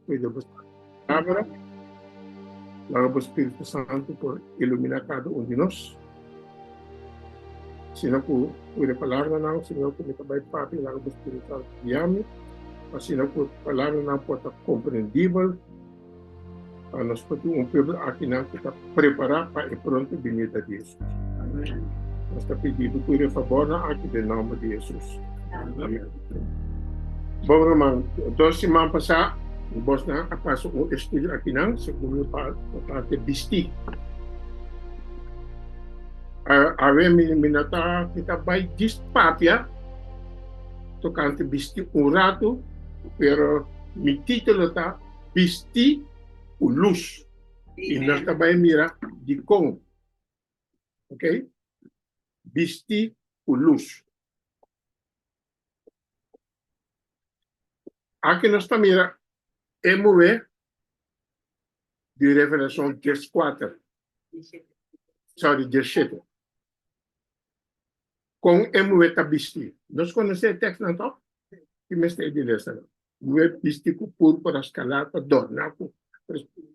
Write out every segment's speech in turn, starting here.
Cuidamos da palavra, logo o Espírito Santo por iluminar cada um de nós. Se não por a palavra não, se não por também papi, logo o Espírito Santo guiame, assim não por a palavra não pode estar compreendível, nós podemos um povo aqui não que está preparado para e pronto vir a Deus. Nós está pedindo por favor aqui em nome de Jesus. Amém. Bom, irmão, 2 semanas passadas, nós na passou um estudo aqui não, segundo parte bisti. Ave minata kita vai dispapia tocante bisti un rato, pero mi titolo ta bisti o luz. E nós também mira de com, ok? Bisti o luz. Aqui nós também mira MV de Revelação 14, sorry, 17. Com MV ta bisti. Nós conhecemos o texto não tá? Que me está dizendo. MV bisti com púrpura escarlata, dornaco.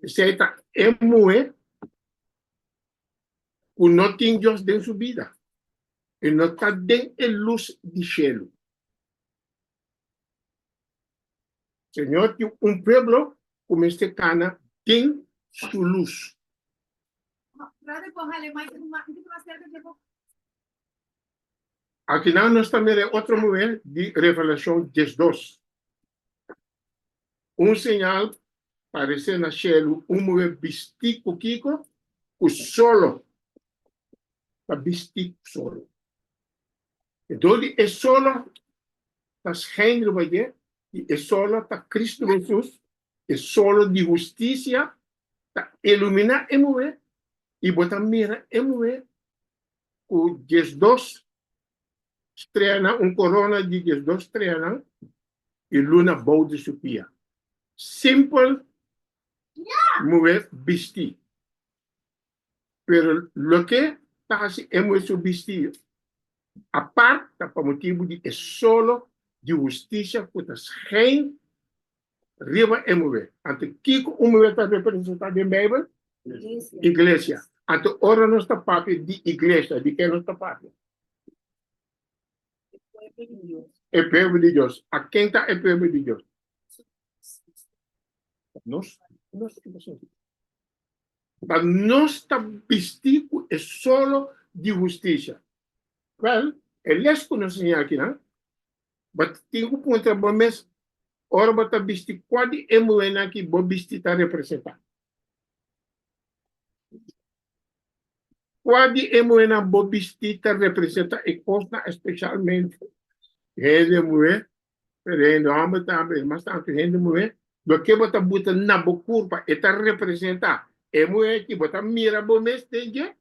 Aceita MV o não tem Deus dentro sua vida. Ele não está dentro da luz do cielo. Senhor, que um povo como este cana tem sua luz. Aqui não nós também é outra mulher de Revelação 12. Um sinal parece na cielo, mulher vestir com Kiko, o solo, para vestir solo. Então, é solo, está género, vai ver, e é solo, está Cristo Jesus, é solo de justiça, está iluminar a mulher, e botar mira a mulher, o 12 estreia corona de 12 estreia, e luna boa de supia. Simple, mulher vestir. Pero lo que está assim, é muito vestir. A parte, para motivo de é solo de justiça, porque geen riba é mulher. Ante Kiko, mulher está representada em Bíblia? Igreja. Ante ora não está parte de igreja, de quem não está parte? É povo de Deus. A quem está é povo de Deus? Nós está vestido é solo de justiça. Well, ele é conhecido aqui, não? Mas tem um ponto bom, mas ora bota vestido quase é mulher que bom vestido está representado. Quase é mulher bom vestido está representado e consta especialmente gente mulher, pero homem também, mas tanto gente mulher, do que bota buta na boa curva e está representado. É mulher que bota mira bom mês tem que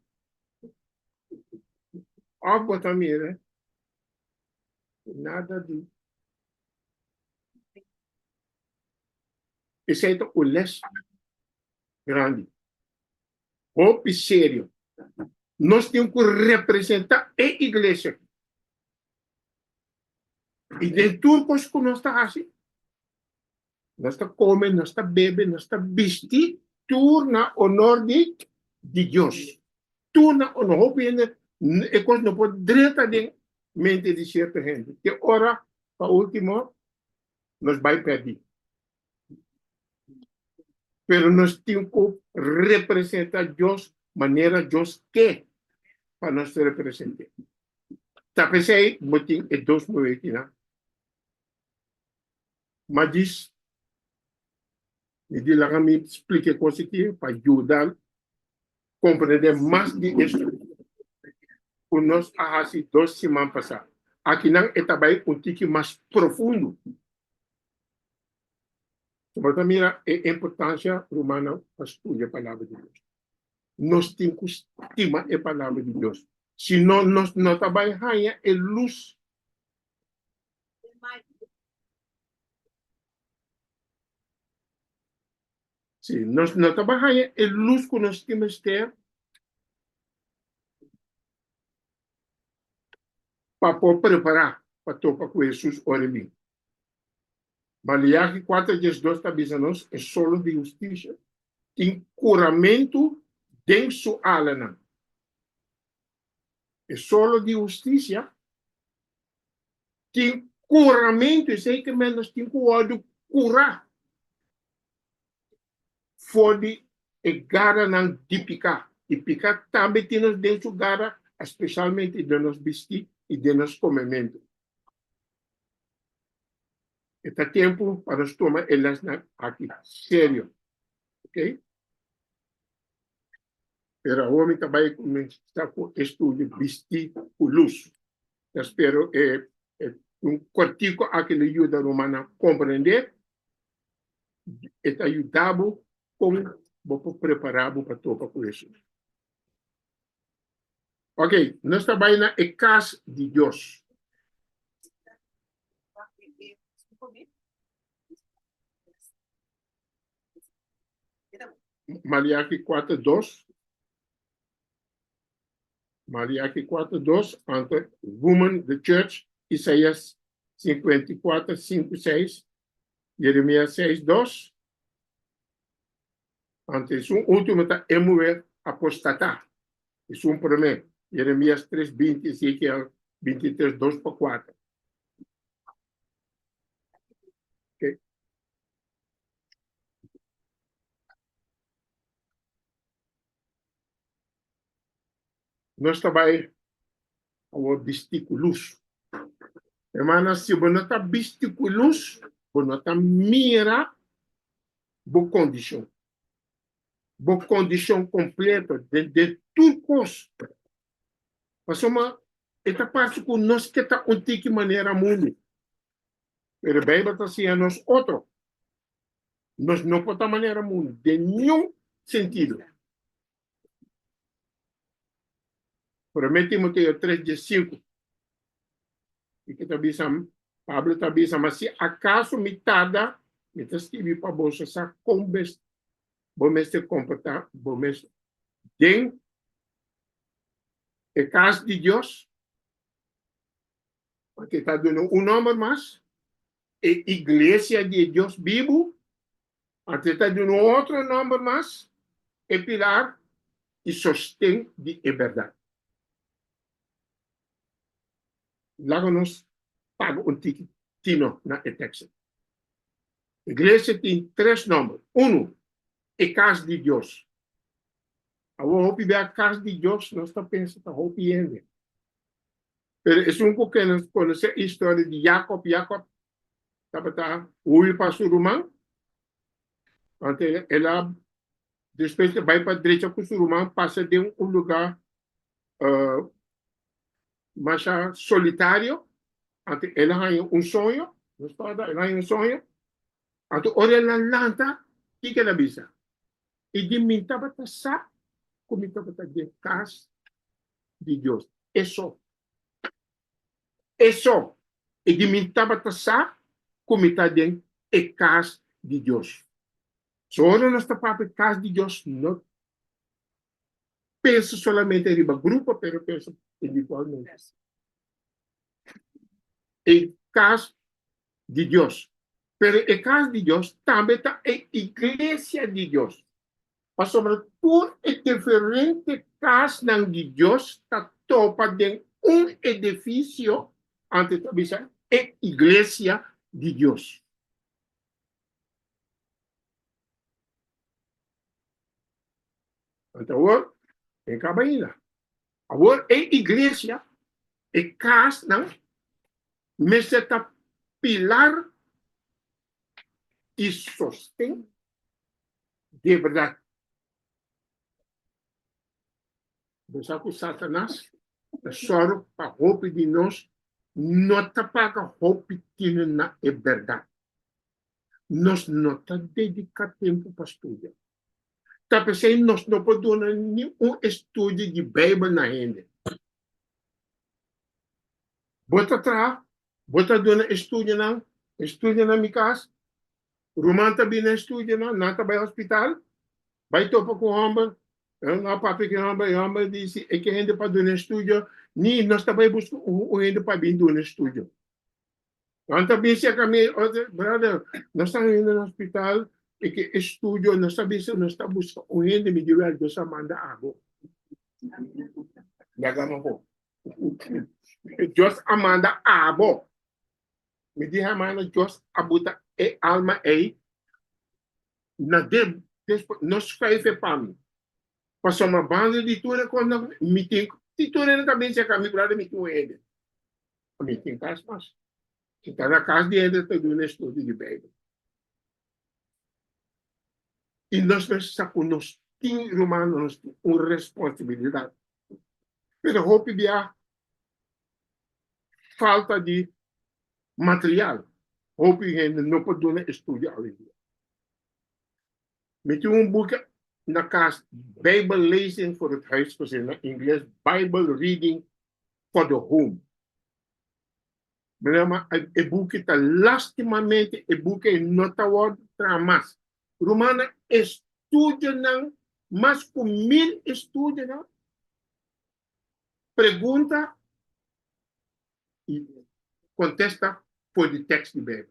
ó bota mira nada de esse é o leste grande, o sério. Nós temos que representar a igreja. E de tudo que nós está assim, nós está comendo, nós está bebendo, nós está vestindo, tudo na honor de Deus. Tudo na honor, e coisa não pode diretamente de certa gente. Que ora, para último, nós vai perder. Pero nós temos que representar Deus, maneira Deus quer, para nós representar. Tá pensei, botin e dois moedas, né? Mas diz, me diz lá que me explique coisa aqui para ajudar a compreender mais de isso. O nosso assim 2 semanas passadas. Aqui não é também um tique mais profundo. Mas mira a importância romana para estudar a palavra de Deus. Nós temos que estimar a palavra de Deus. Senão, nós não trabalhamos a luz. Sim, nós não trabalhamos a luz que nós temos que ter para preparar para tocar com Jesus ora mim. Malachi 4:2 está dizendo é solo de justiça. Tem curamento dentro sua alma. É solo de justiça. Tem curamento, e sei que menos tem que curar. Fode e gara não de picar. E picar também tem nos dentro gara, especialmente de nos vestir e de nos comimento. Este tempo para nós tomar elas aqui, sério, ok? Pero o homem também começa com estudo vestir o luz. Eu espero cortico aquele ajuda romana a compreender e te ajudava como vou preparar para tocar com isso. Ok, nós trabalhamos na casa de Deus. Malachi 4:2. Malachi 4:2, ante Woman, the Church, Isaías 54:5-6, Jeremias 6:2. Ante su último está Emuel apostatar. Es un primer. Jeremias 3:20, Ezequiel 23:2-4. Okay. Nós trabalhamos o bisticulus. Hermanas, se você não está bisticulus, você não está mira boa condição. Boa condição completa de tudo coisa. Mas esta parte que nós que está de maneira mundo. Pero bem, está assim, nós outro. Nós não podemos maneira mundo, de nenhum sentido. Por Timoteo 3:5. E que Pablo está dizendo, mas se acaso me tarda, me escrevi para você, sa combes, bom se comportar, bom den el caso de Deus, porque está dando um nome mais, e Igreja de Deus vivo, até está dando outro nome mais, e pilar e sostém de verdade. Lá nós paga tino na texto. Igreja tem três nomes. É casa de Deus. A hope ver a casa de Deus, nós está pensando, a hope ainda. Mas é que nós conhecemos a história de Jacob. Jacob estava ui para Surumã. Então, ela, depois que vai para a direita com Surumã, passa de lugar mais solitário. Então, ela tem sonho. Ela tem sonho. Então, ora ela lanta, o que ela bisa? E de mim estava sa como estava de casa de Deus. Isso. E de mim estava sa como está de casa de Deus. Só nesta parte casa de Deus não pensa solamente em grupo, mas pensa individualmente. Em casa de Deus. Mas em casa de Deus também está em igreja de Deus. Mas sobre tudo é diferente casa de Deus está topa de edifício antes de é igreja de Deus. Então, agora, em Cabaína. Agora, é igreja, é casa, não? Mas está pilar e sostém de verdade. Você que Satanás é só para roupa de nós, não está para roupa que não é verdade. Nós não está dedicando tempo para estudar. Está pensando, nós não podemos dar nenhum estudo de Bíblia na gente. Bota atrás, bota dando estudo na minha casa. Romano também não estuda, não está para o hospital. Vai topa com o homem. Não, papai, que o homem disse, é que a gente para dar estudo, nem nós também buscamos o gente para vir dar estudo. Quanta vez kami, brother, nasa ngayon ng hospital, studio, nasa vez, nasa busca, o hindi, may duwal doon sa Amanda Abo. Gagama ko. Diyos Amanda Abo. Hindi hamana Diyos abuta alma na deb, nos kaife pami. Pasama bando di tura ko na meeting, di tura na kami siya kami, brother, meeting mo ede. Meeting kasmas. Kita na kas di ede, tayo na studio di Bible. E nós nos tem humanos uma responsabilidade. Pero hope dia falta de material. Hope ainda não pode estudar ali. Met um boek na casa Bible lezing voor het huis gezien in Engels, Bible reading for the home. Maar het boek is lastimamente het boek is nota wordt tramas. Romana estudio ng mas com 1000 estudio na pergunta e contesta por de text de Bíblia.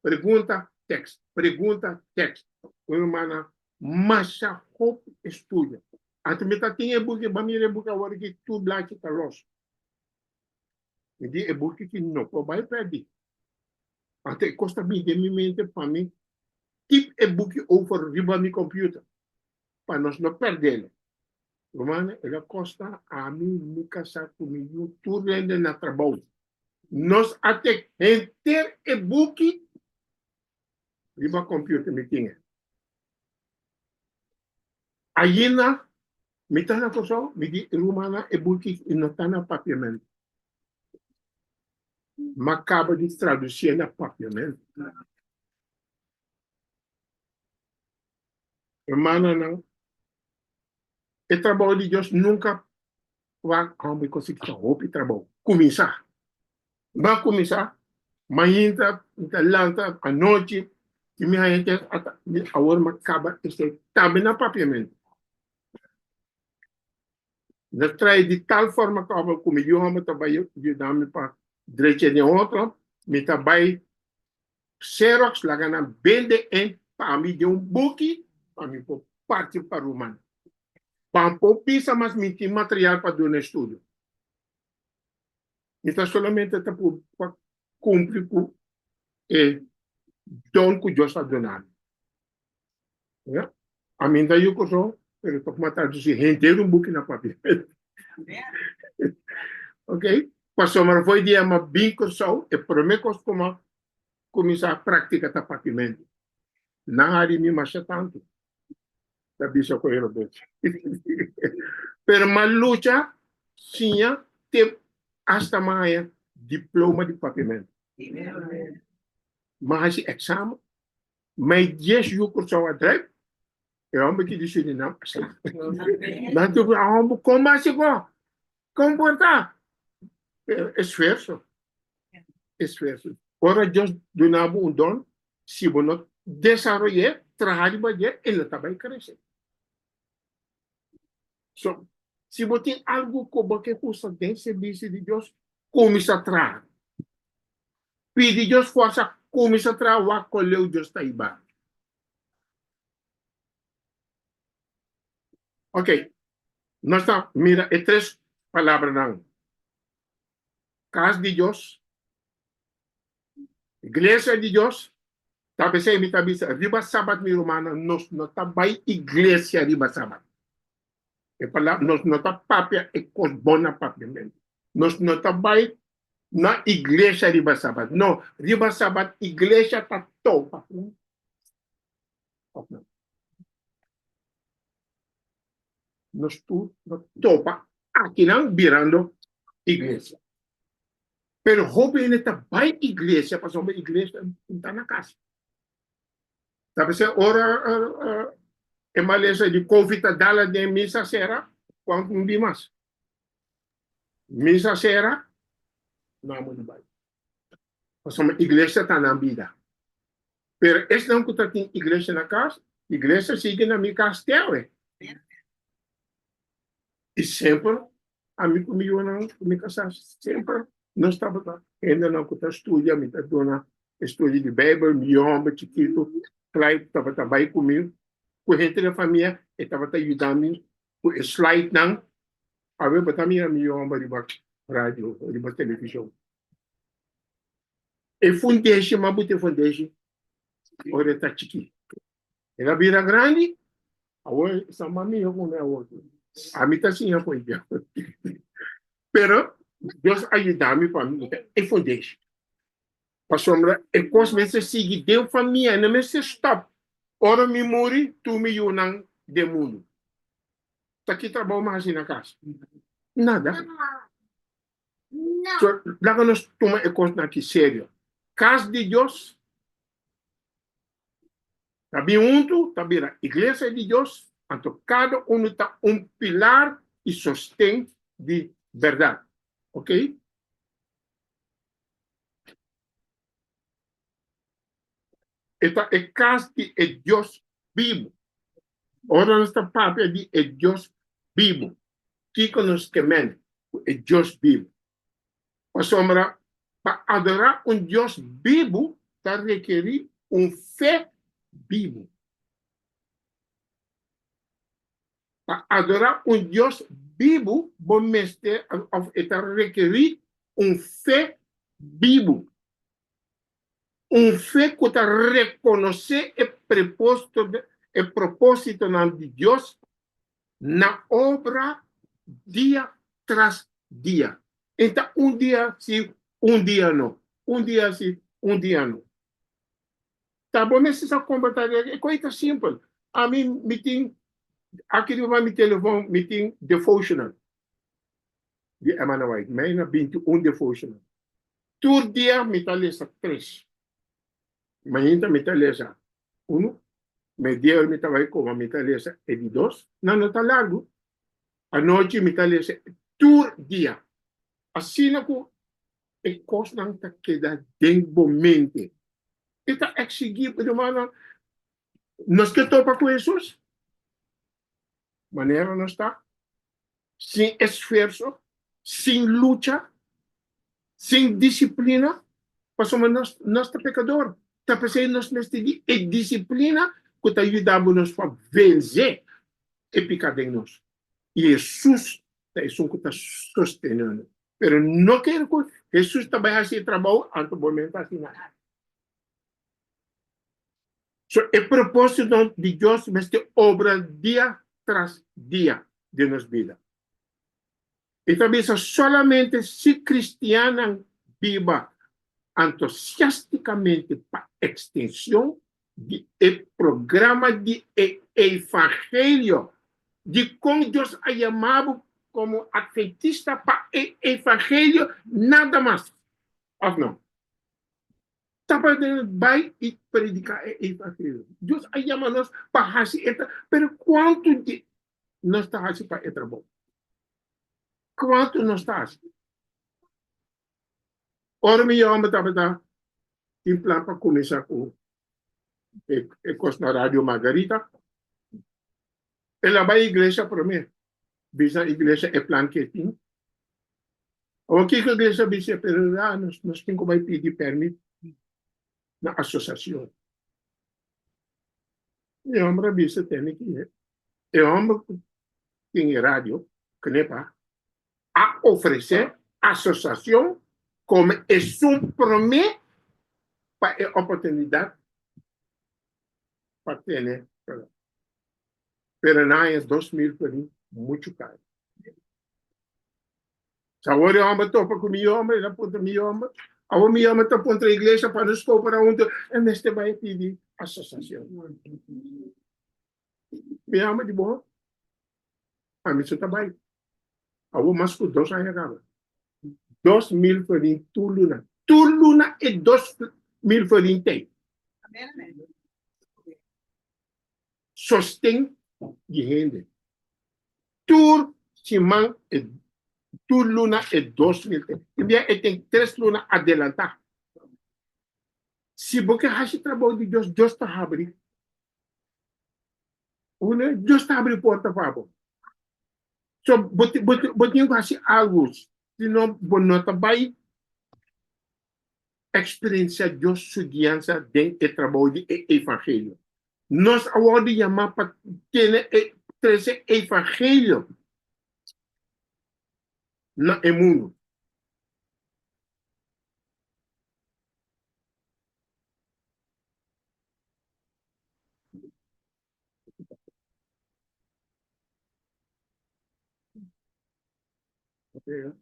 Pergunta, text. Pergunta, text. Romana, mas a hope estudio. Ato meta tinha book, bamire book agora que tu black tá los. Jadi é book que não vai perder. Até costa bem de minha mente para mim. Keep a book over riba mi computer. Para nós não perder. Romana, ela costa a mim nunca sabe comigo tudo ainda na trabalho. Nós até ter a book riba computer me tinha. Aí na me tá na coisa, me di Romana a book não tá na papiamento. Mas acaba de traduzir na papiamento. Romana não. O trabalho de Deus nunca vai conseguir roupa trabalho. Começar. Vai começar. Manhã, talanta, à noite, que me gente agora acaba este também na papiamento. Nós traz de tal forma que eu como eu amo trabalho de dame para direita de outra, me trabalho xerox lá na vende em para mim de book para mim por parte para o humano. Pampo pisa mas me tem material para do estudo. Então solamente para cumprir com dom que Deus está dando. Yeah? A mim daí eu coso, pero tô matar de gente book na papel. Ok? Passou mas foi dia uma bico só e promete como começar a prática da papimento. Não há de me machar tanto. Da bisa ko hero bet. Pero malucha siya te hasta maya diploma de papimento. Mas exame, mas 10 yuko sa wadrep, e ang baki di siya na asla. Nanto ba ang como assim ko? Comporta. Esforço. Esforço. Ora Deus donava dom, se você desarrollar, trabalhar bem, ele também cresce. So, se você tem algo que você tem serviço de Deus, comece a trabalhar. Pede Deus força, comece a trabalhar com o Deus está aí. Ok. Nós estamos, mira, é 3 palavras não. Casa de Deus, igreja de Deus, talvez você me tabisa, riba sabat mi romana, nós não tabay igreja riba sabat. E palavra, nós não papia e cos bona papia mesmo. Nós não tabay na igreja riba sabat. Não, riba sabat, igreja tá topa. Nós tu topa aqui não virando igreja. Pero joven está by igreja, para uma igreja está na casa. Sabe se ora em Malaysia de Covid dala de misa será quando não vi mais. Misa será não muito bem. Para uma igreja está na vida. Pero esse não que tem igreja na casa, igreja sigue na minha castelo. E sempre a mim comigo não me casar sempre não estava lá. ainda não que estuda, me dona estudo de Bíblia, meu homem chiquito, claro, estava aí comigo, com a gente da família, estava ajudando com o slide não, a ver, também meu homem de rádio, de televisão. E fundeixe, mas bote fundeixe, ora está chiquito. Ela vira grande, agora essa mamãe com a outra. A mim está assim, eu fui. Pero Deus ajuda-me para mim, e fundeixe. Para sombra, e coisa me se sigue de família, não me se stop. Ora me morri, tu me unang de mundo. Tá aqui trabalho mais assim na casa. Nada. Não. So, lá que nós tomamos a coisa aqui sério. Casa de Deus, tá bem junto, tá bem a igreja de Deus, então cada um está pilar e sostém de verdade. Ok? Esta é casa de Deus vivo. Ora, nossa papel de Deus vivo. Que nos quemen é Deus vivo. A sombra, para adorar Deus vivo, está requerir fé vivo. Para adorar Deus vivo, bom mestre, está requerir fé vivo. Fé que está reconhecer o propósito de Deus na obra dia tras dia. Então, dia sim, dia não. Dia sim, dia não. Tá bom, mas essa combater é coisa simples. A mim, meeting, aqui vai me telefone, meeting devotional. De Emmanuel White, mas na 21 devotional. Todo dia, me tá lesa 3. Manhã, me tá lesa 1. Media, me tá vai como, me tá lesa 2. Não tá largo. A noite, me tá lesa todo dia. Assim, e coisa não está queda dentro mente. Está exigir, irmão, nós que topa com Jesus, maneira não está, sem esforço, sem luta, sem disciplina, passamos nós tá pecador. Está pensando nós neste dia, e disciplina que está ajudando-nos a vencer o pecado em nós. E Jesus é isso que está sustentando. Mas não quero que Jesus também faça trabalho, antes do momento assim nada. So, el propósito de Dios es de obra día tras día de nuestra vida. Esta vez solamente si cristiana viva entusiásticamente para extensión del programa de evangelio, de cómo Dios ha llamado como adventista para el evangelio, nada más. ¿O no? Vai e predicar o evangelho. Deus chama-nos para fazer, mas quanto de nós está fazendo para o bom? Quanto nós está fazendo? Ora, meu homem estava em plano para começar com a na Rádio Margarita. Ela vai à igreja para mim. Bisa a igreja é plano que tem. O que a igreja bisa, pero nós temos que pedir permissão na associação. E o homem bisa tem que ir. E o homem tem rádio, que não é para a oferecer associação como é um promessa para a oportunidade para ter. Pero não é 2000 por aí, muito caro. Agora o homem topa com o meu homem, ele aponta o meu homem. Agora o meu homem está contra a igreja para nos cooperar onde e neste vai pedir associação. Meu homem de bom, a mim está bem. Agora mais que 2 anos agora. 2000 por aí, tu luna. Tu luna é 2000 por aí tem. Sostém de renda. Tu Simão é tu luna é 2000. E tem 3 lunas adelantar. Se você faz trabalho de Deus, Deus está abrindo. Deus está abrindo porta para você. So, você fazer algo, senão você não está bem. experiencia Dios su guianza de el trabajo de evangelio. Nos ahora llamar para tener 13 evangelio en el mundo. Okay.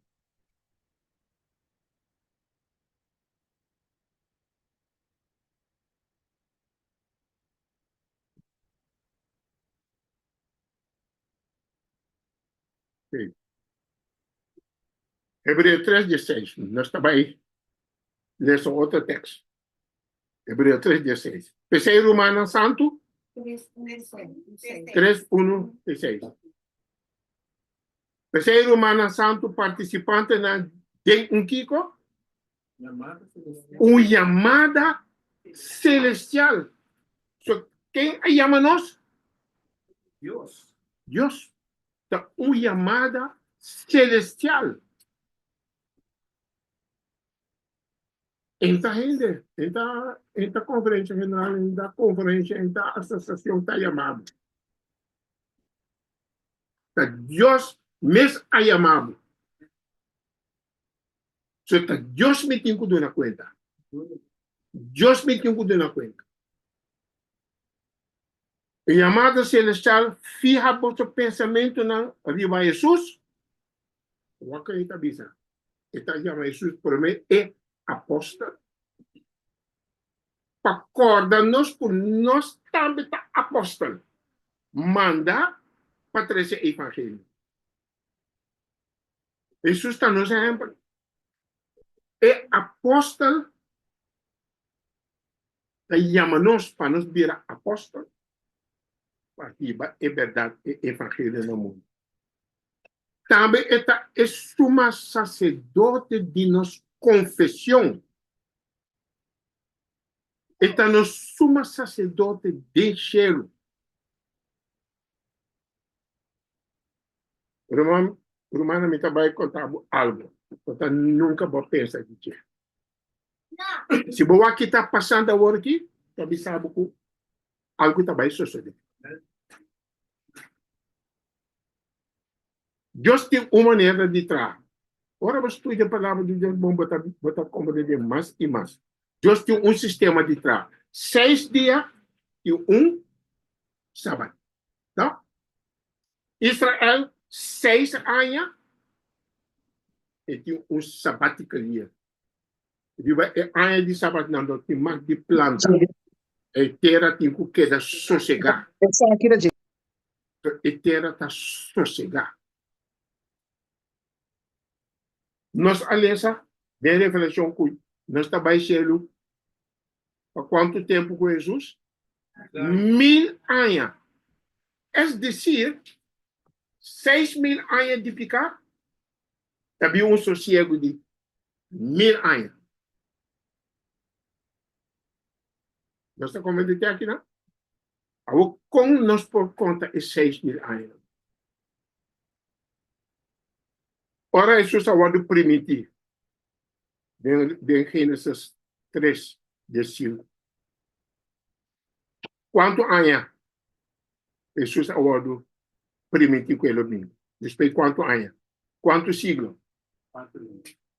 Okay. Hebreos 3:16. No estaba ahí. Lees otro texto. Hebreos 3:16. Pensei Romano Santo 3:1-6. Pensei Romano Santo participante de Kiko. Uma chamada celestial. So, quem chama-nos? Dios. Deus. Então, uma chamada celestial. Esta gente, esta conferência general, esta conferência, esta associação está chamada. Deus mesmo ha chamado. So, Deus me tem que dar conta. Deus me tem que dar conta. A chamada celestial fija vosso pensamento na arriba a Jesus. O que está dizendo? Está chamando Jesus por mim é apóstolo. Para acordar-nos por nós também está apóstolo. Manda para trazer o evangelho. Jesus está nos exemplo. É apóstolo. Chama-nos para nos virar apóstolo. Para que é verdade o evangelho no mundo. Também está é sumo sacerdote de nossa confissão. Está no sumo sacerdote de cheiro. Romana me vai contar algo. Eu nunca vou pensar que é. Se você aqui está passando agora aqui, também sabe que algo está vai suceder. Deus tem uma maneira de trabalhar. Ora, você estuda a palavra de Deus, vamos botar compreender mais e mais. Deus tem um sistema de trabalho. 6 dias e um sábado. Tá? Israel, 6 anos e tem um sabático dia. É ano de sábado, não tem mais de planta. A terra tem que quedar sossegada. A terra está sossegada. Nossa aliança, bem revelação com nós trabalhamos há quanto tempo com Jesus? 1000 anos. É dizer, 6.000 anos de ficar, havia um sossego de 1000 anos. Nós estamos comentando aqui, não? Como nós por conta de 6.000 anos? Ora, Jesus agora primitivo. De Gênesis 3, de 5. Quanto anos Jesus agora primitivo com ele? Depois quanto anos? Quantos siglos?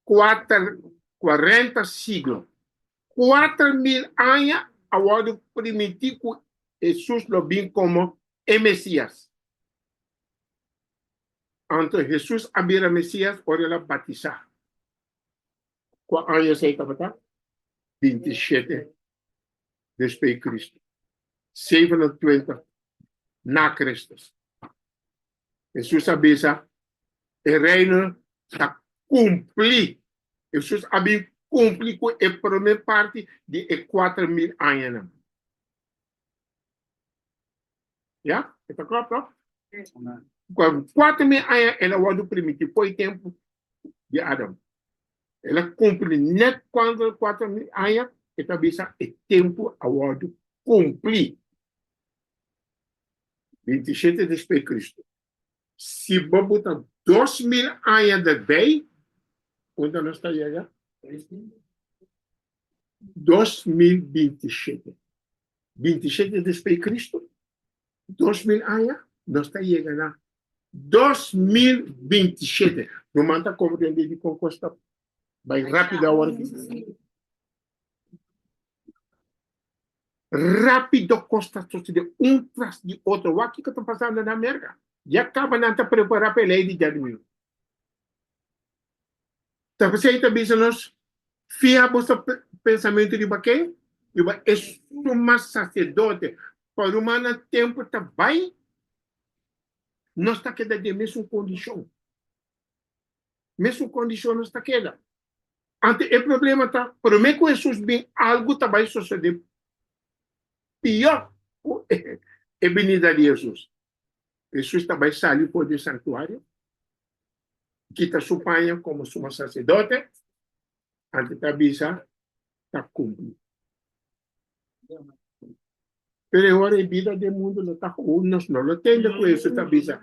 40 siglos. 4.000 anos agora primitivo Jesus lo vem como o Messias. Antes Jesus abrir o Messias, ora ele batizar. Qual ano você está? 27 depois de Cristo. 27 na Cristo. Jesus avisa, o reino está cumprido. Jesus havia cumprido com a primeira parte de 4.000 anos. Já? Está claro? 4.000 anos ela vai do primitivo, foi tempo de Adão. Ela cumpre net quando 4.000 anos, ela visa o tempo agora cumprir. 27 depois de Cristo. Se você botar 2.000 anos de bem, onde nós está chegando? 2027. 27 después de Cristo. 2000 años. No está llegando a 2027. No manda compreender de conquista. Vai rápido ahora. Rápido costa de tras de outro. O que está passando na América? Já acaba de preparar para a lei de Jadmil. Então, você também nos fia o pensamento de quem? É um sacerdote. Para o tempo também, nós está quedando de mesma condição. Mesma condição nós está quedando. Ante o problema está, para mim que Jesus bem algo também suceder pior é venida de Jesus. Jesus também saiu por do santuário, quita sua panha como sumo sacerdote, ante a bisa está cumprido. Pero agora a vida do mundo não está com nós não lo tem com isso, está bisa.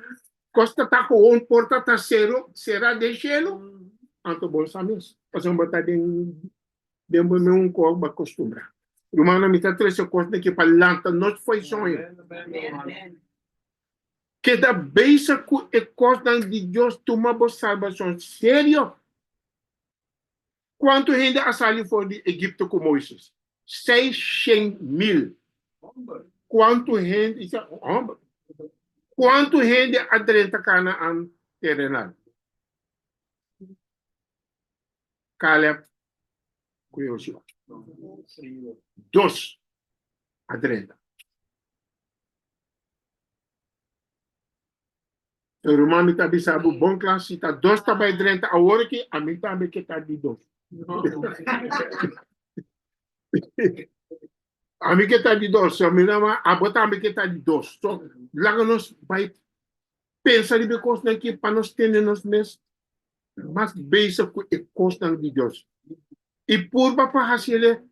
Costa está com porta está zero, será de gelo, ante bolsa mesmo. Passamos botar de um corpo acostumbrar. Romano me está três coisas que para lanta não foi sonho. Que da beisa com a costa de Deus tomamos salvação sério. Quanto gente a sair fora de Egito com Moisés? 600,000. Quanto gente quanto gente adrenta Canaã terrenal? Caleb com Joshua. 2 adrenta. O romano está bisabo bom classe está 2 está by adrenta agora que a mim também que está de 2. A mim que está de 2, a mim não a botar a mim que está de 2. So, lá nós vai pensar de coisa que para nós termos mes mais basic com a coisa de Deus. E por para fazer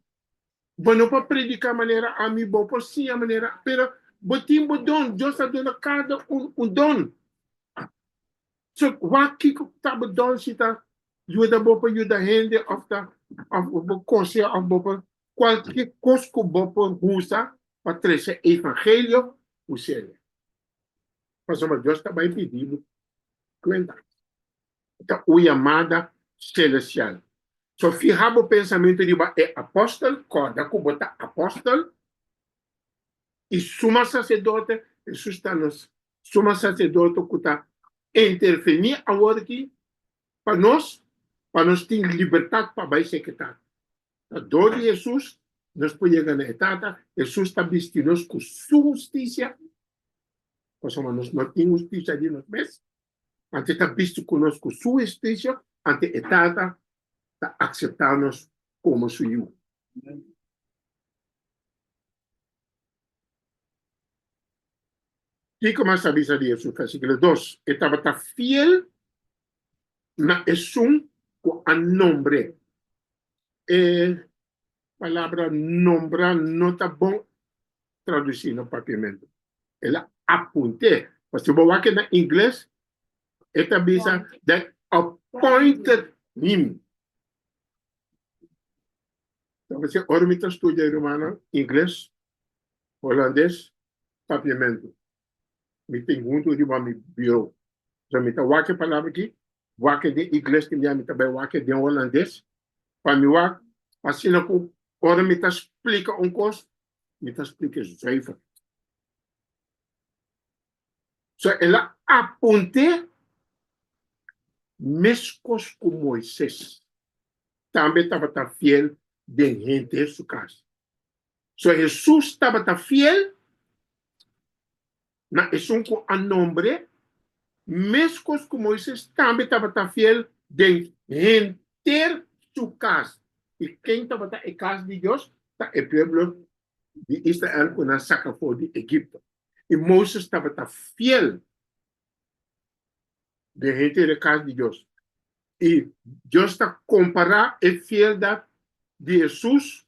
bueno para predicar maneira a mim bom por sim a maneira, pero botim don Deus está dando cada don. So wat que está don se está ajuda bom para ajuda gente of the coisa of bom qualquer coisa que bom para usa para trazer evangelho o sério. Mas o Deus está bem pedindo cuenta. Então o chamada celestial. So fijamos o pensamento de apóstolo, corda que bota apóstolo e suma sacerdote, Jesus está nos suma sacerdote que está interferir agora aqui para nós ter liberdade para vai secretar. A dor de Jesus, nós podemos ganhar etapa, Jesus está vestindo com sua justiça, nós não temos justiça de nós mesmos, ante está visto conosco com sua justiça, ante etapa, está aceitar-nos como seu. Que começa a avisar de Jesus, versículo 2, estava fiel na esum com a nombre. Palavra nombrar não está bom traduzir no papiamento. Ela aponte. Mas se você aqui na inglês, esta avisa that appointed him. Então você ormita estuda romano, inglês, holandês, papiamento. Me tem muito de uma bureau. Então me tá waque palavra aqui, waque de inglês que me também waque de holandês. Para mim waque, assim não ora me explica coisa, me explica zuiver. So ela aponte mescos com Moisés. Também estava fiel de gente em sua casa. So Jesus estava fiel na esum com a nombre, mescos com Moisés também estava fiel de gente em sua casa. E quem estava em casa de Deus, está o povo de Israel quando saca fora de Egipto. E Moisés estava fiel de gente da casa de Deus. E Deus está comparando a fieldade de Jesus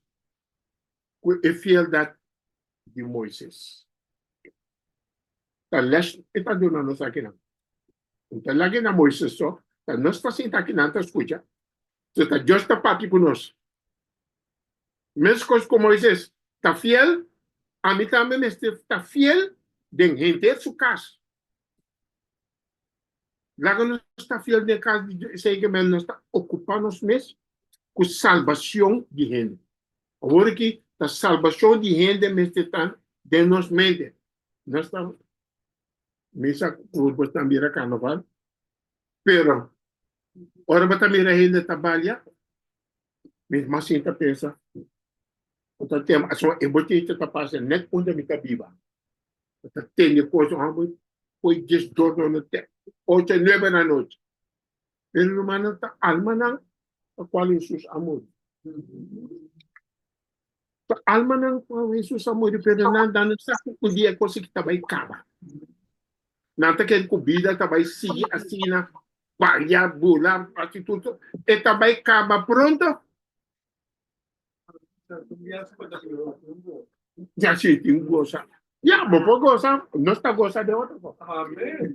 com a fieldade de Moisés. Está dando nós aqui não. Então, lá que na Moisés só, nós está sentado aqui não, está escuta. Então, Deus está aqui conosco. Mesma coisa com Moisés. Está fiel, a mim também está fiel de gente de sua casa. Lá que não está fiel de casa, sei que não está ocupando os mesmos com salvação de gente. Agora que a salvação de gente está de nos mente. Nós estamos, misa curva também era carnaval, pero, ora ba também a gente trabalha, mesmo assim está pensa, então tem, a sua ebotina está passando, net onde me está viva. Está tendo coisa, foi 10, 12 no tempo, 8, 9 da noite. Pero no mano está alma na, a qual Jesus amor. Alma na qual Jesus amor, pero não está com o dia coisa que está bem cava. Não está querendo comida, está bem seguir assim na palha, bula, atitude, e está bem cava pronto. Já se tem goza. Já, vou gozar, não está gozando de outra coisa. Amém.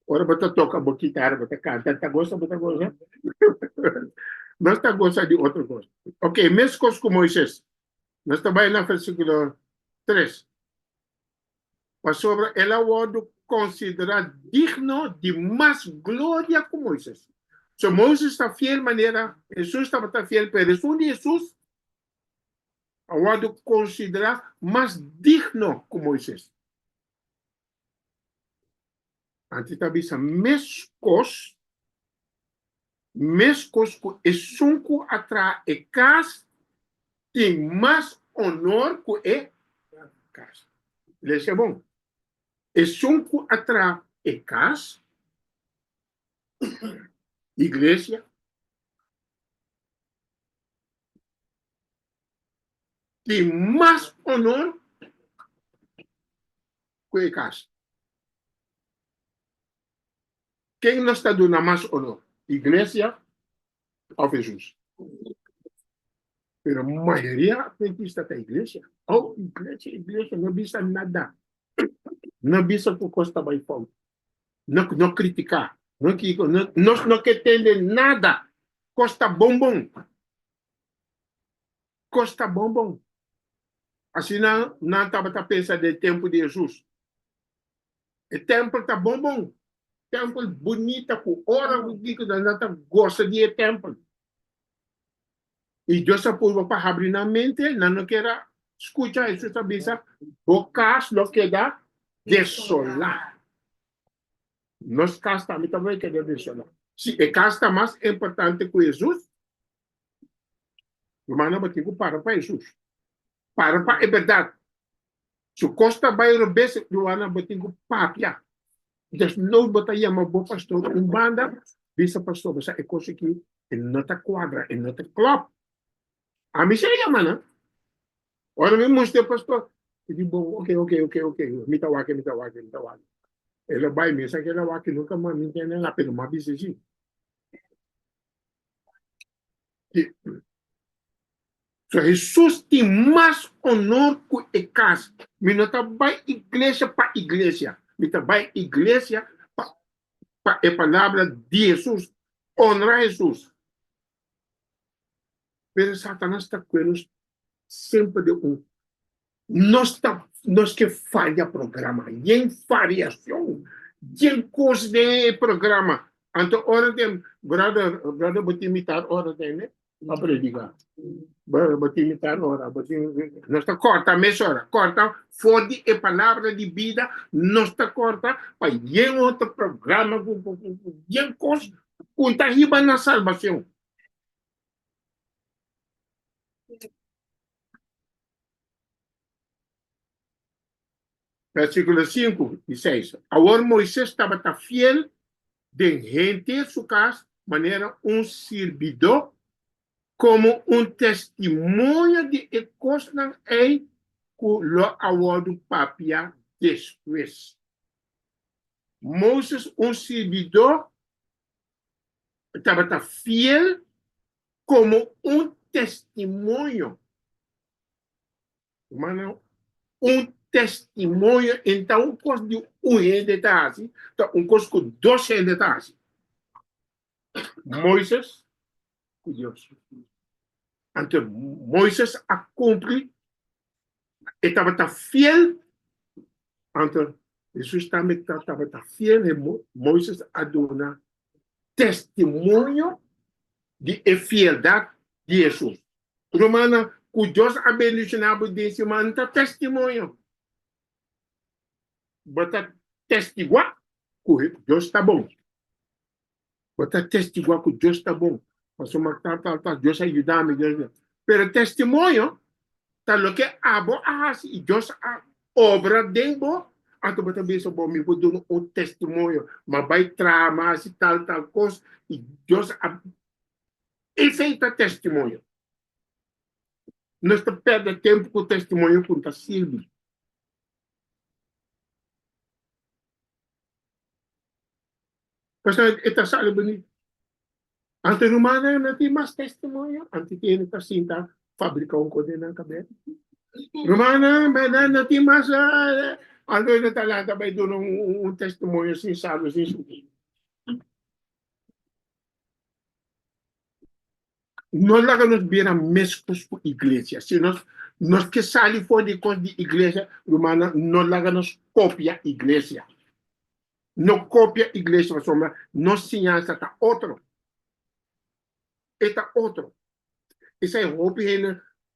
Ora, você toca a boquita, você canta, está gozando, está gozando. Não está gozando de outra coisa. Ok, mesma coisa com Moisés. Nós estamos no versículo 3. Mas sobre ela o considerar digno de mais glória que Moisés. Se Moisés está fiel maneira, Jesus estava fiel, pero Jesus o considerar mais digno que Moisés. Antes também essa mescos que é sunco atrás e cas tem mais honor que é cas. Isso é bom. É sunco atrás e cas, igreja, tem mais honor que é cas. Quem nos está dando mais honor? Igreja ou Jesus? Pero a maioria adventista da igreja. Oh, igreja, não visa nada. Não visa que costa vai fome. Não criticar. Não que entender nada. Costa bombom. Costa bombom. Assim não estava pensando no tempo de Jesus. O templo está bombom. Templo bonita, com hora que não gosta de templo. E Deus apoiou para abrir na mente, não quer escutar isso, sabe? Bocas não queda desolar. Nós casa também queda desolar. Se a casa está mais importante que Jesus, o mano vai para Jesus. Para é verdade. Se o Costa vai rebesse, o mano vai ter que parar. Então, não botar aí uma boa pastor, banda, visa pastor, você é coisa que não está quadra, não está club. A mim chega, mano. Ora mesmo mostrei pastor. Eu digo, bom, ok. Me tawa. Ele vai me sabe que ele vai que nunca mais me entende lá pelo mais assim. So Jesus tem mais honor que a casa. Me não tá vai igreja para igreja. Me tá vai igreja para a palavra de Jesus. Honrar Jesus. Mas Satanás está com nós sempre de nós que falha programa, em variação, em coisa de programa. Então, hora de brother, vou te imitar, hora de, né? A predicar. Vou te imitar, hora, nós está corta, meia hora, corta, fode a palavra de vida, nós está corta, para em outro programa, em coisa, conta riba na salvação. Versículos 5 e 6. Agora Moisés estava fiel de gente su casa, maneira servidor, como testemunho de cosas que lo aguardo papia después. Moisés, servidor, estava fiel como testemunho. Mano, testemunho, então, um coisa de gente está assim, um coisa com 12 gente está assim. Moisés, Deus. Entonces, Moisés cumple, estaba fiel, entonces, Jesús también estaba fiel, y Moisés ha dado un testimonio de fieldade de Jesus. Romana, que Deus abençoou desse man, tá testemunho. Bota testiguar que Deus está bom. Bota testiguar que Deus está bom. Mas uma Deus ajuda-me. Pero testemunho, tá lo que abo as e Deus obra dentro. Ato bota bem bom, me vou dar testemunho, mas vai tramar e tal coisa e Deus feita testemunho. Não está perdendo tempo com o testemunho com o Silvio. Mas esta sala bonita. Ante rumana não tem mais testemunho. Ante tem esta cinta fabrica coisa na cabeça. Romana não tem mais. Ante na talanta vai dar testemunho sincero, sincero. Nós lá nos vira mescos com a igreja. Se nós que saímos fora de coisa de igreja romana, nós lá nos copia a igreja. Não copia a igreja, mas nós ciência está outro. Está outro. Isso é roupa que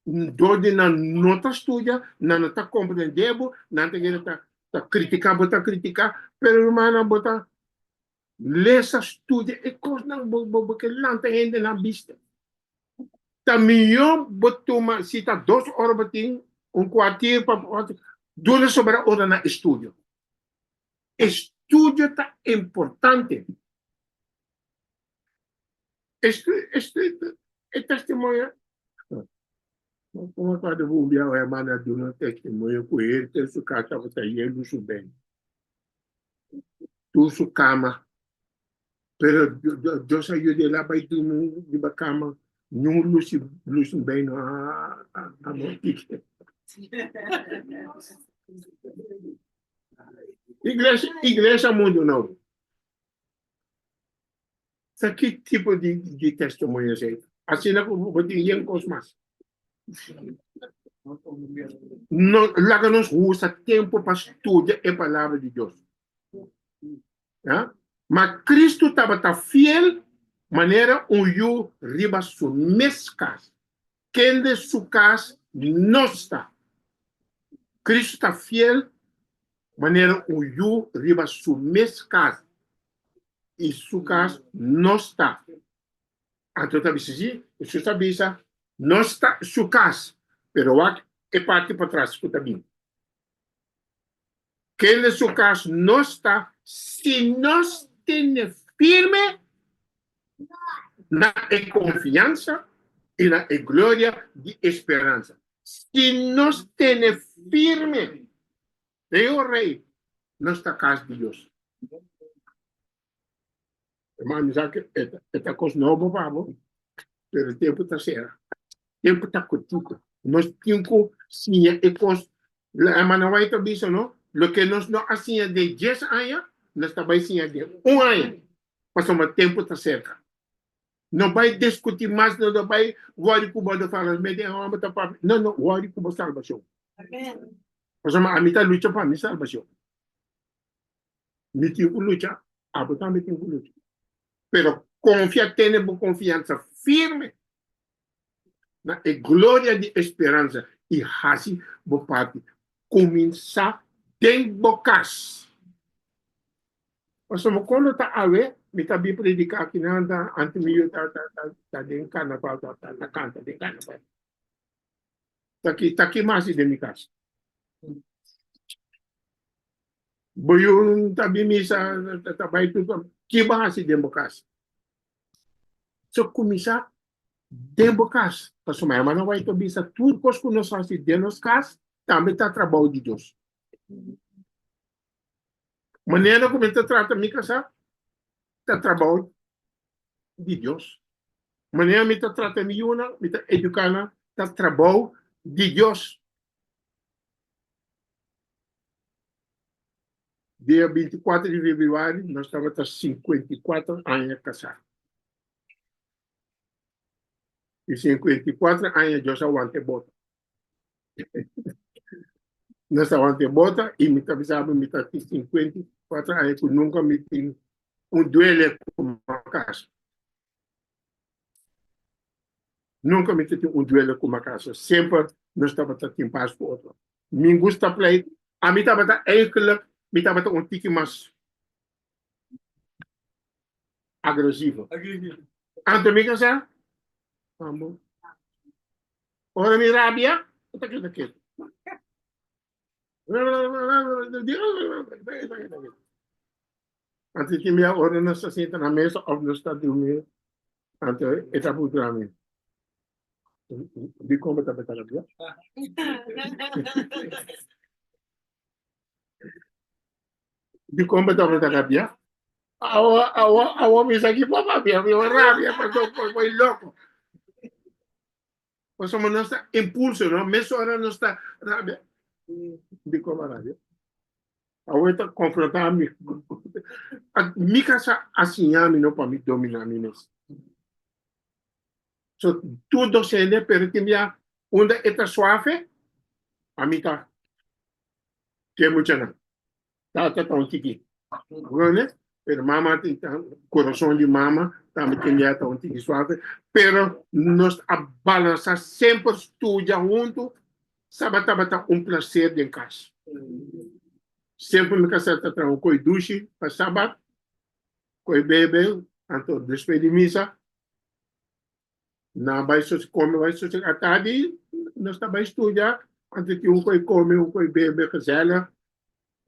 dode na nota estudia, na nota compreendendo, na tá criticar, botar criticar, pero romana botar lesa estudia e coisa não porque lanta ainda na vista. Também botar se tá 2 horas batin quarto para dole sobre a hora na estudio. Estudio tá importante. É testemunha. Como cada um dia é mana de um testemunho com ele, tem sua casa para sair do seu bem. Tu sua cama. Pero Deus ajuda lá para tu de ba cama, não luz bem a noite. Igreja mundo não. Sa que tipo de testemunho é? Assim não vou ter cosmas. Lá nos usa tempo para estudar a palavra de Deus. ¿Ya? Mas Cristo estava fiel, maneira eu riba su mescas. Quem de su casa não está. Cristo está fiel, maneira eu riba su mescas. E su casa não está. Então, tá dizendo, isso sabia, não está su casa, pero é parte para trás, escuta bem. Quem de su casa não está, se nós tem firme na confiança e na glória de esperança. Se nós tem firme, eu rei, nossa casa de Deus. Irmão, já que esta coisa não é boa, pero o tempo está certo. O tempo está curtido. Nós temos sim, é coisa, a mano vai ter visto, não? Lo que nós não assim de 10 anos, nós também sim de 1 ano. Mas o tempo está certo. Não vai discutir mais, não vai worry com o falar, não, worry com a salvação. Mas a mim está luta para a minha salvação. Me tenho que lutar, a botar me tenho que lutar. Pero confia, tem confiança firme na glória de esperança e assim, vou parte, começar tem bocas. Mas quando está a ver, me está bem predicar aqui nada, antes me está dentro carnaval, está na canta de carnaval. Está aqui mais de minha casa. Boiun está bem misa, está bem tudo, que mais de bocas. So começar de bocas, mas o irmão não vai ter vista tudo coisa que nós fazemos de nos cas, também está trabalho de Deus. Maneira como ele trata minha casa, está trabalho de Deus. Maneira como ele trata minha una, me está educando, está trabalho de Deus. Dia 24 de fevereiro, nós estávamos 54 anos casados. E 54 anos eu já aguantei bota. Nós aguantei bota e me estava me tá 54 anos que nunca me tem duelo com uma casa. Nunca me tive duelo com uma casa. Sempre nós estava em paz com o outro. Me gusta play. A mim estava eigenlijk, me estava tique mais agressivo. Anto me casa, amor. Ora mi rabia, está aqui. Antes que minha hora não se senta na mesa ou não está dormindo, antes está por mim. De como está a rabia? De como está a rabia? A homem aqui foi rabia, foi louco. Pues somos nuestra impulso, ¿no? Meso ahora no está rabia. De como rabia. Ahorita confrontar a mí. Mi casa assim a mí no para mí dominar a mí mesmo. So, tudo sendo, pero que minha onda está suave, a mí está que mucha não. Tá um tiki. Né? Pero mama tem coração de mama, também tem minha tá um tiki suave, pero nós a balança sempre estuda junto, sabe tá um prazer de casa. Sempre me casa tá com coi duche, para sábado, coi bebe, anto depois de missa, na vai só come, vai só à tarde, nós tá vai estudar, antes que coi come, coi bebe, casela,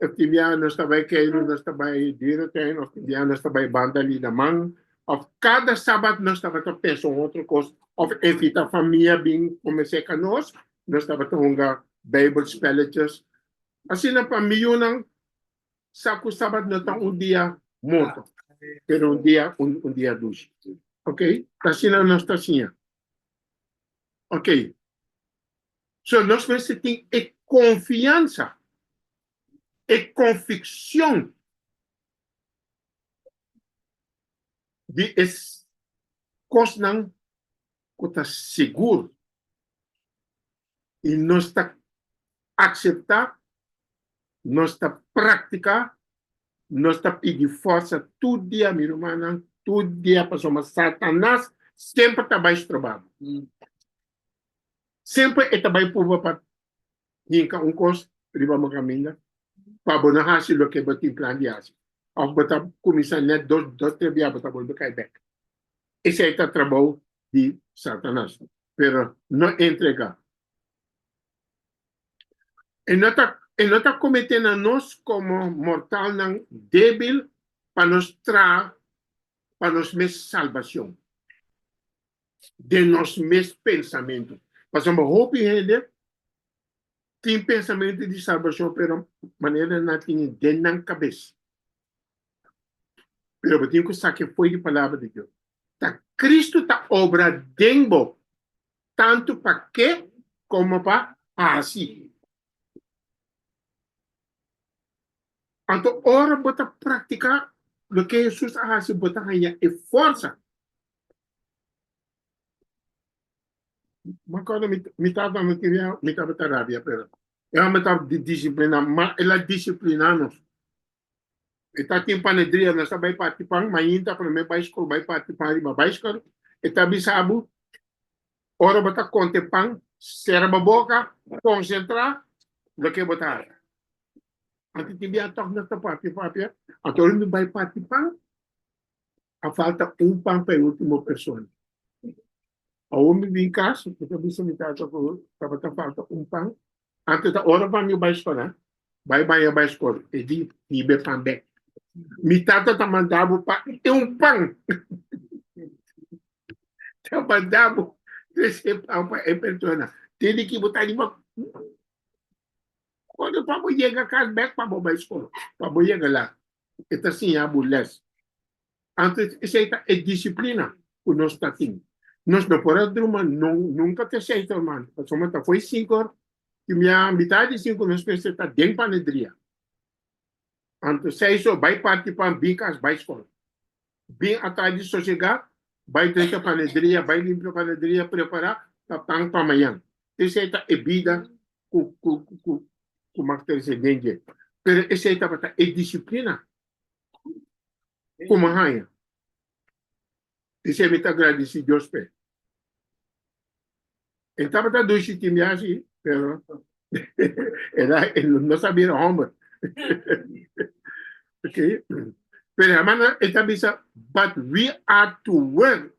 actividade nós tá vai queiro, nós tá vai direto, actividade nós tá vai banda ali na mão, of cada sábado nós tá vai pensar outra coisa, of evita a família bem comecei com nós tá vai ter Bible spelletjes, assim na família não saco sábado não tá dia morto, pero dia dia dois, ok? Assim nós tá assim, ok? So nós precisamos ter confiança, convicção de es coisas não está seguro e nós está aceitar, nós está praticar, nós está pedir força todo dia, minha irmã, todo dia para somar Satanás sempre está baixo trabalho. Sempre é trabalho por para ninguém coisa riba mo caminho para bonar hasi lo que botin plan de hasi. Ao botar começar net dos trabalhar botar bol cai back. Esse é o trabalho de Satanás, pero não entrega. E não está cometendo nós como mortal não débil para nos trazer para nos mes salvação de nos mes pensamento. Mas uma roupa tem pensamento de salvação, pero maneira não tem dentro da cabeça. Pero eu tenho que saber que foi de palavra de Deus. Tá, Cristo está obra dentro, tanto para que como para assim. Então, ora, bota praticar o que Jesus faz, bota ganhar e força. Mas quando me estava rabia, pero eu me estava de disciplina, mas ela disciplina-nos. Está aqui em Panedria, nós estamos participando, mas ainda para mim vai participar de uma escola, está bisabo, ora bota conte pão, serva boca, concentrar, do que botar. Antes de vir a tocar nesta participar, então ele vai participar, a falta pão para a última pessoa. A homem vem em casa, eu também se me estava falta pão, antes da hora para mim vai escola, vai a escola, e diz, ibe pão bem. Mi tata tá mandando para pão. Tá mandando esse pão para a pessoa. Tem que botar de uma. Quando para você chegar a casa, back para a escola. Para você chegar lá. É assim, a burles. Antes, essa é disciplina que nós está tendo. Nós não podemos, nunca te aceita, irmão. Porque foi 5 horas. E minha metade de 5 nós pensamos que está dentro da panedria. Então, se isso vai participar bem com as escola. Bem atrás de chegar, vai trazer a panaderia, vai limpar a panaderia, preparar para pão para amanhã. Essa é a bebida que Marcelo se dende. Mas essa é disciplina. Como rainha. Esse é muito agradecido Deus pé. Então, está dois times assim, pero não sabia homem. Okay? Pero hermana, esta bisa, but we are to work.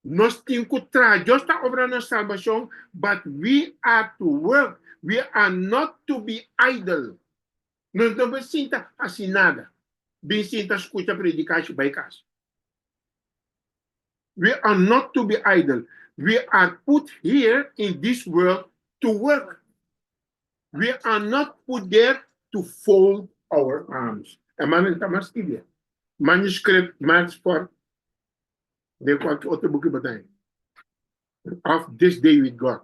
Nós temos que trabalhar. Deus está obrando a salvação, but we are to work. We are not to be idle. Nós não precisamos assim nada. Bem, sinta escuta predicar vai casa. We are not to be idle. We are put here in this world to work. We are not put there to fold our arms. A man está mais ideia. Manuscript mais for de qualquer outro book batalha. Of this day with God.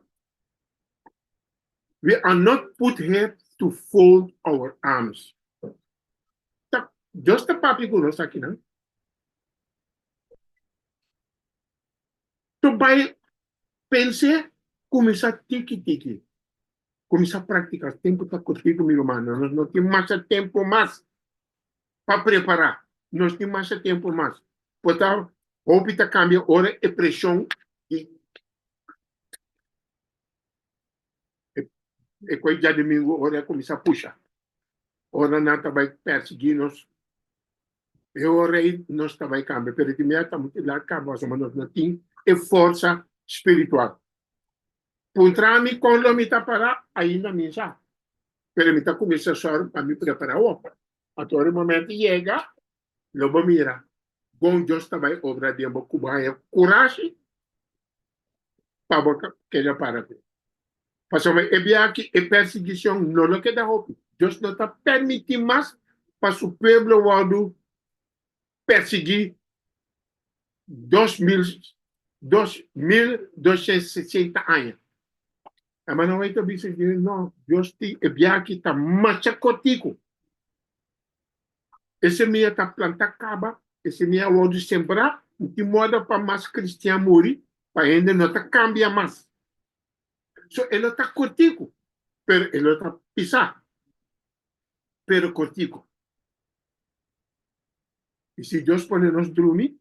We are not put here to fold our arms. Just a papi ko sa akin, não? So by pense, começar tiki-tiki. Começar a praticar. Tempo está contigo, meu irmão. Nós não temos mais tempo mais para preparar. Nós temos mais tempo mais. Portanto, houve que cambia hora e pressão e coisa de domingo, hora começar a puxar. Hora não vai perseguir nós. E hora aí nós vai cambiar. Pero que me estamos lá cambiar, mas nós não temos força espiritual. Puntrami com lo mita para ainda minha. Pero mita começa só para me preparar outra. A todo momento chega, logo mira. Bom Deus também obra de uma cubaia coragem para boca que já para. Porque é bem que a perseguição não lo que dá hope. Deus não está permitindo mais para o povo world perseguir 2260 anos. Mas não vai ter visto que não, Deus é bem que está machacotico. Esse meia está plantar caba, esse meia pode sembrar, de modo para mais cristiano morrer, para ainda não está cambiar mais. So, ele está cortico, pero ele está pisar, pero cortico. E se Deus põe nós dormir,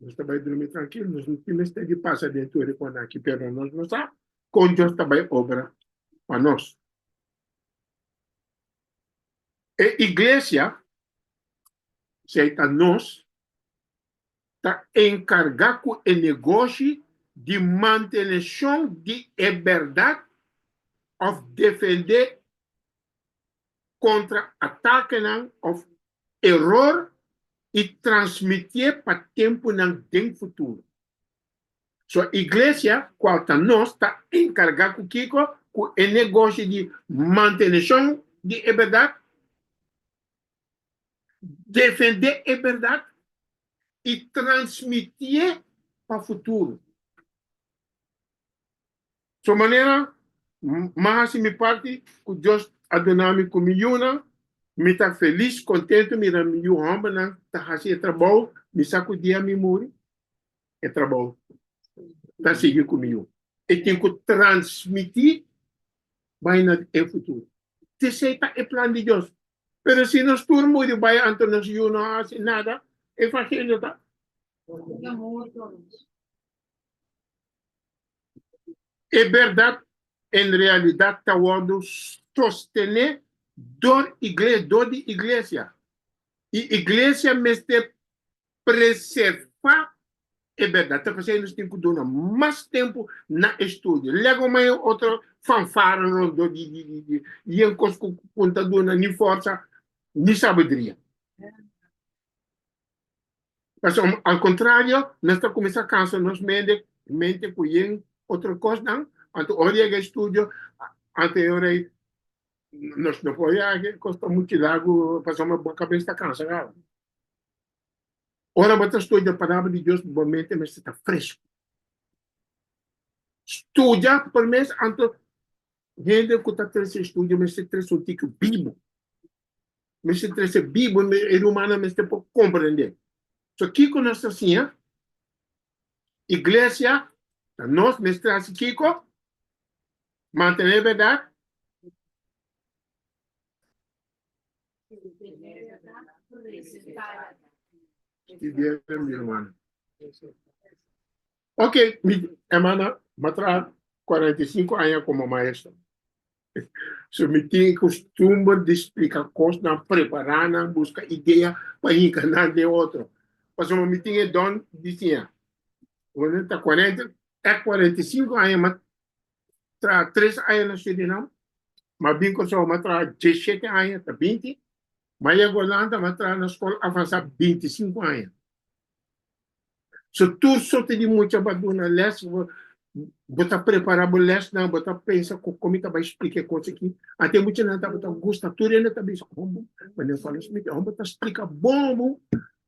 nós também dormir tranquilo, nós não temos que passar dentro de quando aqui, pero nós não sabemos, com Deus também obra para nós. E igreja, se nós, está encarregado com o negócio de manutenção de verdade of defender contra ataque of error e transmitir para tempo no futuro. So, a igreja, qual está nós, está encarregado com o negócio de manutenção de verdade, defender a verdade e transmitir para o futuro. De maneira, mas me parte que Deus adonami comigo, me está feliz, contente, me dá meu homem, está fazendo trabalho, me saco dia me morre, é trabalho, está seguindo comigo. E tem que transmitir, vai no futuro. Esse é o plano de Deus. Mas se nós turmos de vai ante nós e não faz nada, é fácil, tá? É verdade, em realidade, está sostener dor de igreja. E igreja me preservar é verdade. Está fazendo nós temos que dar mais tempo na estudo. Lego mais outro fanfara e em coisa que conta dona nem força, nem sabedoria. Mas, ao contrário, nós estamos começando a cansar nos mente com outra coisa, não? Antes, olha que estudo, antes, nós não podemos, custa muito lago, passamos a cabeça cansada. Ora, você estuda a palavra de Deus, normalmente, mas está fresco. Estuda, por mês, antes, gente que está trazendo estudo, mas se traz o tico Bíblia. Mas se traz a Bíblia, o humano, mas tem para compreender. So, aqui com nós assim, iglesia, nos, nuestra Kiko, mantener verdad. Y bien, mi hermano. Ok, mi hermana, me trae 45 años como maestro. So, me tenho costume de explicar cosas, preparar, buscar ideia para enganar de outro. Mas o me tenho dom de tinha. Quando está 45 anos, mas tra 3 anos na Suriname, mas bem que só, mas tra 17 anos, tá 20, mas agora mas tra na escola avançada 25 anos. So, tu só tem muito abandona les, bota preparar o les, não, bota pensa como tá vai explicar coisa aqui. Até muito não tá bota gosta, tu ainda tá bem como, mas eu falo assim, bota explica bom,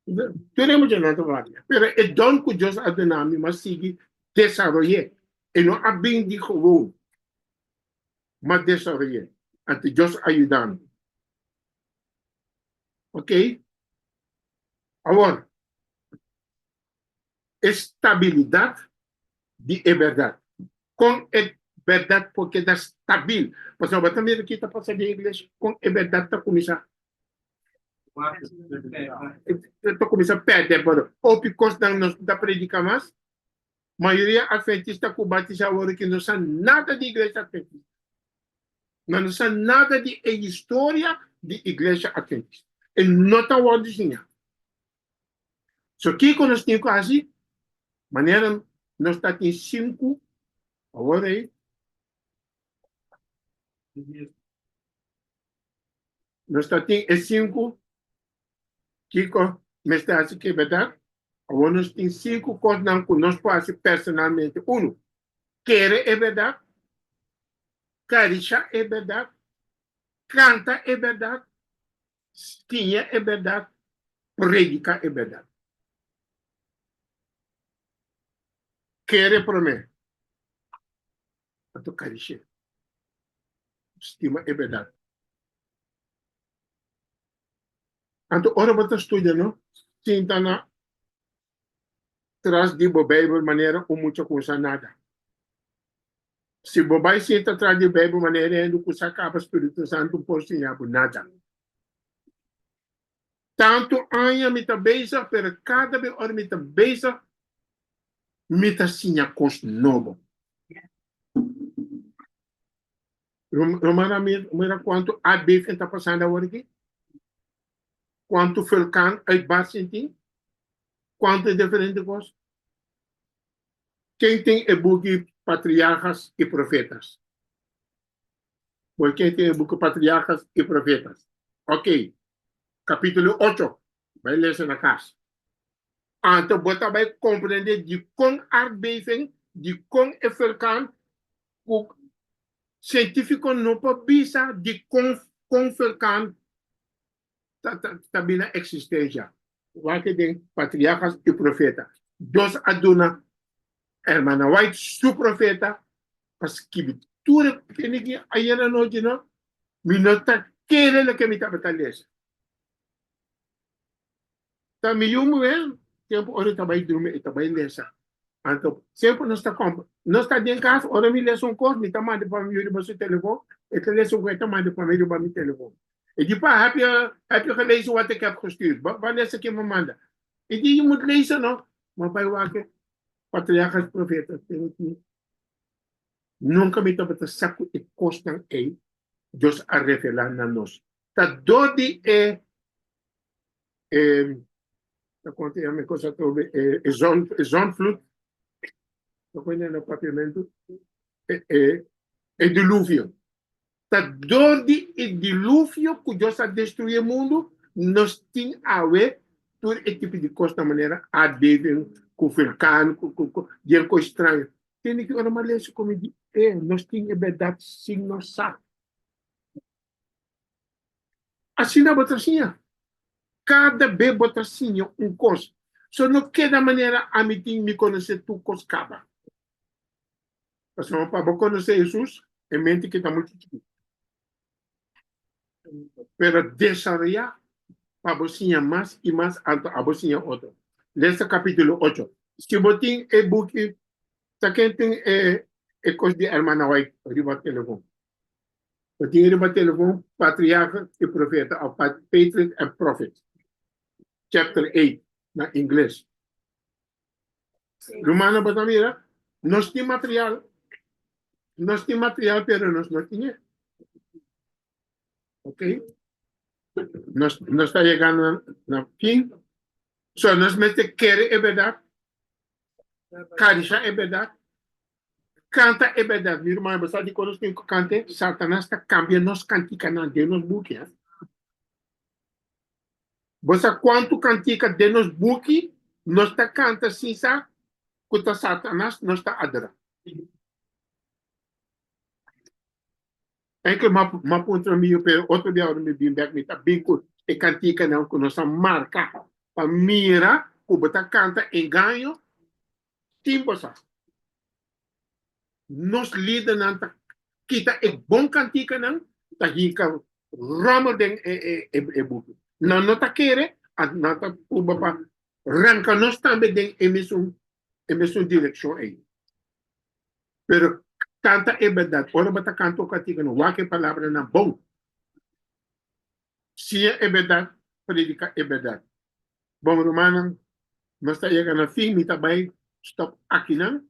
tu ainda muito não tá vai. Pero é dom que Deus a dinâmica, mas sigue desarrollar. E não a bem de como, mas desarrollar. Até Deus ajudando. Ok? Agora, estabilidade de verdade. Com verdade, porque é estável. Mas eu também aqui está passando em inglês, com verdade está começando. Está começando a perder, ou porque não está predicando mais, a maioria adventista que batiza agora que não sabe nada de igreja adventista. Não sabe nada de história de igreja adventista. E não está o assim. So, aqui quando nós temos assim, maneira, nós está em 5, agora aí, nós está em 5, Kiko, me está assim que é verdade? Agora nós temos 5 coisas que nós fazemos personalmente. Um, querer é verdade, carisha é verdade, canta é verdade, tinha é verdade, predica é verdade. Querer para mim, a carisha, estima é verdade. Então, ora você estuda, não? Sinta na traz de Bíblia maneira ou muita coisa nada. Se você senta atrás de Bíblia maneira é do que acaba o Espírito Santo por ensinar nada. Tanto anha me tá beisa, pero cada vez hora me tá beisa, me tá sinha coisa novo. Romana, mira quanto a bife está passando agora aqui. Quanto fulcão aí bate em ti. Quanto é diferente coisa. Quem tem e-book Patriarcas e Profetas? Por quem tem e-book Patriarcas e Profetas? Ok. Capítulo 8. Vai ler isso na casa. Então, você vai compreender de como arbeiden, de como é fulcão, o científico não pode bisa de como fulcão também na existência. Vai ter patriarcas e profetas. Deus aduna, hermana White, su profeta, parce que tudo que ninguém aí na noite não, me nota que ele que me tá batalhando. Tá me mesmo, tempo hora também dormir e também lesa. Então, sempre nós está dentro de casa, hora me lesa coisa, me tá mandando para mim o seu telefone, e te lesa coisa, tá mandando para mim o meu telefone. E depois, heb je gelezen wat ik heb gestuurd? Wat lees ik in mijn manda? Ik die je moet lezen nog. Maar bij waken, patriarchas profetas, nunca me toca te saco e costan ei, Deus a revelar na nós. Ta dodi ta conta é uma coisa tobe, zonvloed, ta conta no papiamento, dilúvio. Ta dodi dilúvio que Deus a destruir o mundo, nós tem a ver todo esse tipo de coisa da maneira a devem com vulcão, com coisa estranha. Tem que olhar mais isso como de nós temos verdade sim nós sabe. Assim na botacinha. Cada vez botacinha coisa. Só não queda maneira a mim me conhecer tu coscaba. Mas não para conhecer Jesus, é mente que está muito chiquito. Pero desarrollar para você mais e mais alto a você outro. Lê capítulo 8. Se botin e buki, ta kenting e kos di hermana wai, riba telefon. Botin riba telefon, patriarch e profeta, of patriot and prophet. Chapter 8, na English. Romana Batamira, nos tem material, pero nos tiene. Ok? Nos está llegando a fin. So, nos mete querer é verdade. Carisha é verdade. Canta é verdade. Minha irmã, você sabe quando tem que cantar? Satanás está cambiando nos canticas de nos buques. Você quanto cantica de nos buques, nós está canta sim, sabe? Quando Satanás nós está adora. Enkel ma punto mio per outro dia me bim back me tá bem com e cantica não com nossa marca para mira o bota canta enganho timpo sa nos lida não tá kita e bom cantica não tá hica ramo den e buku não tá querer não tá o bapa ranca nós também den emissão direção aí pero canta é verdade. Ora bata canto cantica no wake palavra na bom. Se é verdade, predica é verdade. Bom, Romana, nós está chegando a fim, mita vai stop aqui não.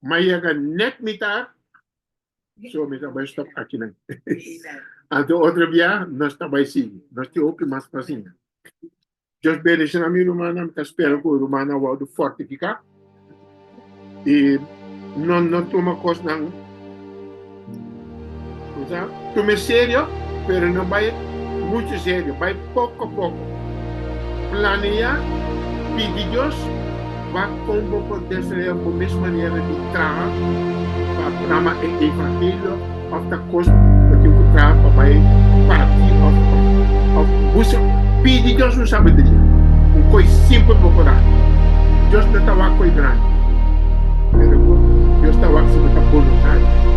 Mas chega net mita, so mita vai stop aqui não. Ante outra via, nós está vai seguir. Nós te ouve mais para cima. Deus bendice na minha Romana, eu espero que a Romana vai fortificar. E não toma coisa não. Tome sério, pero não vai muito sério, vai pouco a pouco. Planear, pedir Deus, vai como poder ser a mesma maneira de trabalhar para o evangelho, outra coisa que eu trabalho para partir, busca, pedir Deus uma sabedoria, uma coisa simples para orar. Deus não está com coisa grande. Pero Deus está com a vontade.